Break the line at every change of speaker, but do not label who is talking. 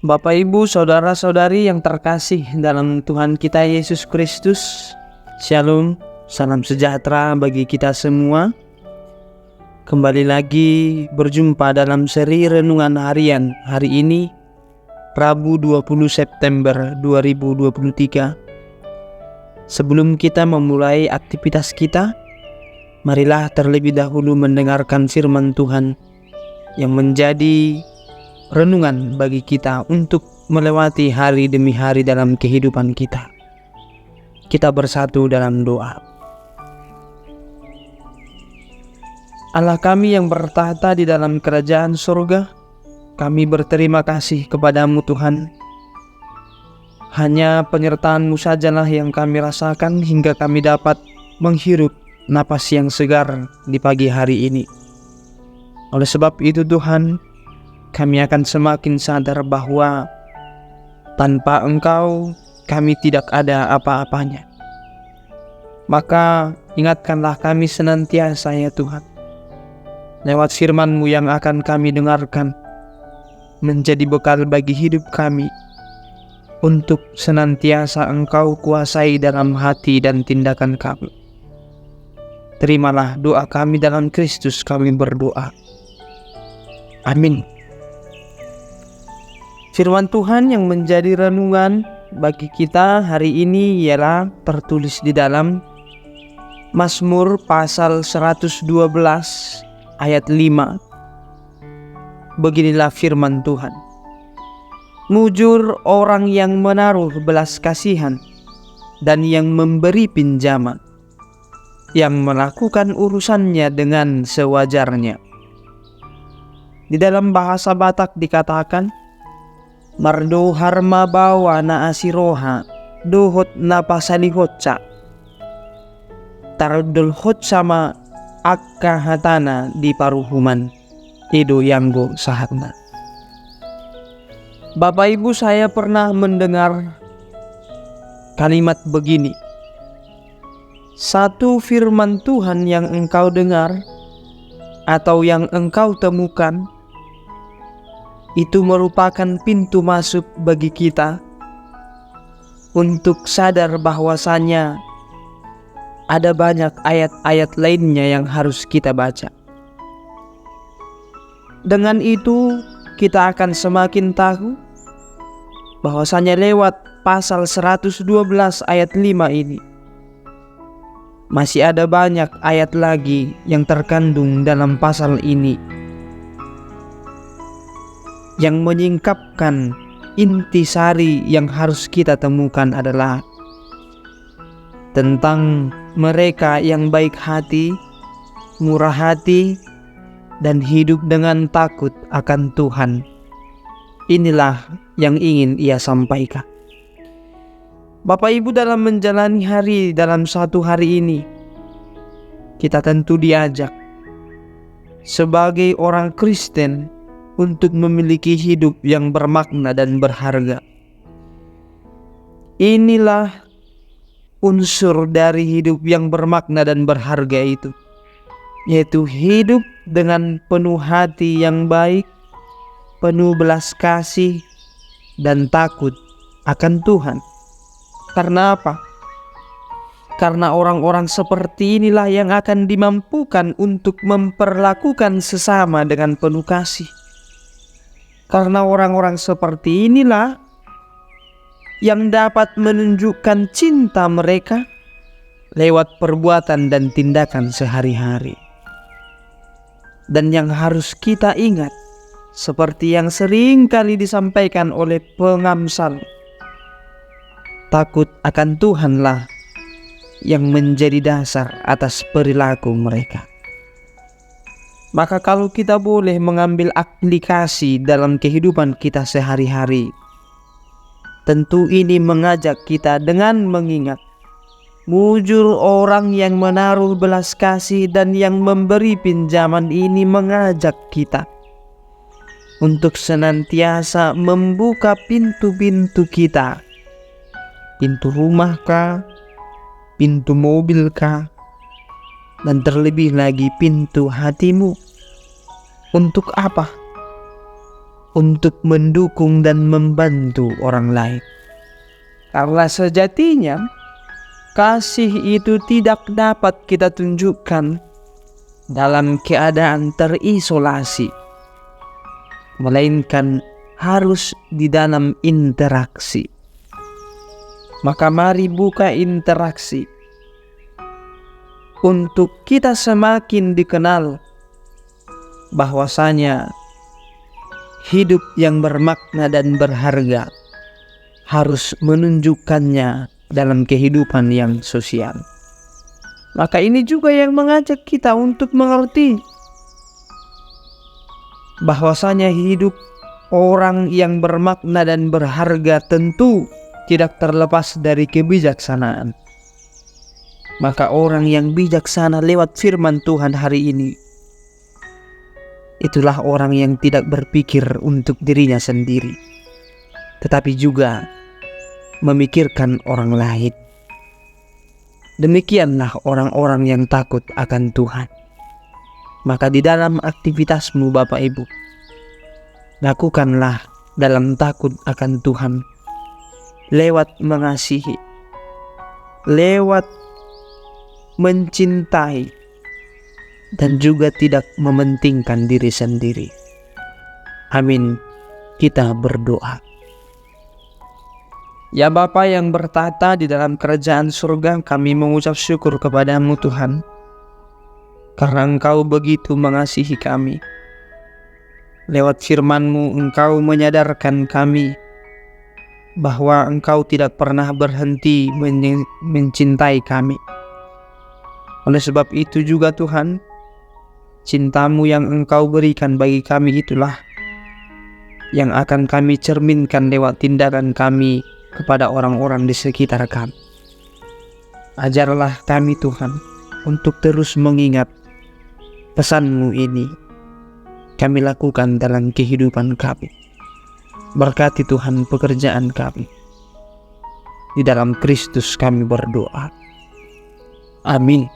Bapak, Ibu, saudara-saudari yang terkasih dalam Tuhan kita Yesus Kristus, Shalom, salam sejahtera bagi kita semua. Kembali lagi berjumpa dalam seri Renungan Harian hari ini, Rabu 20 September 2023. Sebelum kita memulai aktivitas kita, marilah terlebih dahulu mendengarkan firman Tuhan yang menjadi renungan bagi kita untuk melewati hari demi hari dalam kehidupan kita. Kita bersatu dalam doa. Allah kami yang bertahta di dalam kerajaan surga, kami berterima kasih kepadamu Tuhan. Hanya penyertaan-Mu sajalah yang kami rasakan hingga kami dapat menghirup napas yang segar di pagi hari ini. Oleh sebab itu Tuhan, kami akan semakin sadar bahwa tanpa Engkau kami tidak ada apa-apanya. Maka ingatkanlah kami senantiasa ya Tuhan, lewat firman-Mu yang akan kami dengarkan, menjadi bekal bagi hidup kami, untuk senantiasa Engkau kuasai dalam hati dan tindakan kami. Terimalah doa kami dalam Kristus kami berdoa. Amin. Firman Tuhan yang menjadi renungan bagi kita hari ini ialah tertulis di dalam Mazmur pasal 112 ayat 5. Beginilah firman Tuhan. Mujur orang yang menaruh belas kasihan dan yang memberi pinjaman, yang melakukan urusannya dengan sewajarnya. Di dalam bahasa Batak dikatakan, Mardo harma bawa na asiroha, dohot na pasalihotsa. Tarodol hot sama akka hatana di paruhuman, ido yanggo sahatna. Bapak Ibu, saya pernah mendengar kalimat begini. Satu firman Tuhan yang engkau dengar atau yang engkau temukan, itu merupakan pintu masuk bagi kita untuk sadar bahwasanya ada banyak ayat-ayat lainnya yang harus kita baca. Dengan itu kita akan semakin tahu bahwasanya lewat pasal 112 ayat 5 ini masih ada banyak ayat lagi yang terkandung dalam pasal ini, yang menyingkapkan intisari yang harus kita temukan adalah tentang mereka yang baik hati, murah hati, dan hidup dengan takut akan Tuhan. Inilah yang ingin ia sampaikan. Bapak Ibu, dalam menjalani hari dalam satu hari ini, kita tentu diajak sebagai orang Kristen untuk memiliki hidup yang bermakna dan berharga. Inilah unsur dari hidup yang bermakna dan berharga itu, yaitu hidup dengan penuh hati yang baik, penuh belas kasih, dan takut akan Tuhan. Karena apa? Karena orang-orang seperti inilah yang akan dimampukan untuk memperlakukan sesama dengan penuh kasih. Karena orang-orang seperti inilah yang dapat menunjukkan cinta mereka lewat perbuatan dan tindakan sehari-hari. Dan yang harus kita ingat, seperti yang sering kali disampaikan oleh pengamsal, takut akan Tuhanlah yang menjadi dasar atas perilaku mereka. Maka kalau kita boleh mengambil aplikasi dalam kehidupan kita sehari-hari, tentu ini mengajak kita dengan mengingat mujur orang yang menaruh belas kasih dan yang memberi pinjaman ini mengajak kita untuk senantiasa membuka pintu-pintu kita, pintu rumah kah, pintu mobil kah, dan terlebih lagi pintu hatimu. Untuk apa? untuk mendukung dan membantu orang lain. Karena sejatinya kasih itu tidak dapat kita tunjukkan dalam keadaan terisolasi, melainkan harus di dalam interaksi. Maka mari buka interaksi untuk kita semakin dikenal bahwasanya hidup yang bermakna dan berharga harus menunjukkannya dalam kehidupan yang sosial. Maka ini juga yang mengajak kita untuk mengerti bahwasanya hidup orang yang bermakna dan berharga tentu tidak terlepas dari kebijaksanaan. Maka orang yang bijaksana lewat firman Tuhan hari ini, itulah orang yang tidak berpikir untuk dirinya sendiri, tetapi juga memikirkan orang lain. Demikianlah orang-orang yang takut akan Tuhan. Maka di dalam aktivitasmu Bapak Ibu, lakukanlah dalam takut akan Tuhan, lewat mengasihi, lewat mencintai, dan juga tidak mementingkan diri sendiri. Amin. Kita berdoa. Ya Bapa yang bertata di dalam kerajaan surga, kami mengucap syukur kepadamu Tuhan, karena Engkau begitu mengasihi kami. Lewat firman-Mu Engkau menyadarkan kami bahwa Engkau tidak pernah berhenti mencintai kami. Oleh sebab itu juga Tuhan, cinta-Mu yang Engkau berikan bagi kami itulah yang akan kami cerminkan lewat tindakan kami kepada orang-orang di sekitar kami. Ajarlah kami Tuhan untuk terus mengingat pesan-Mu ini kami lakukan dalam kehidupan kami. Berkati Tuhan pekerjaan kami. Di dalam Kristus kami berdoa. Amin.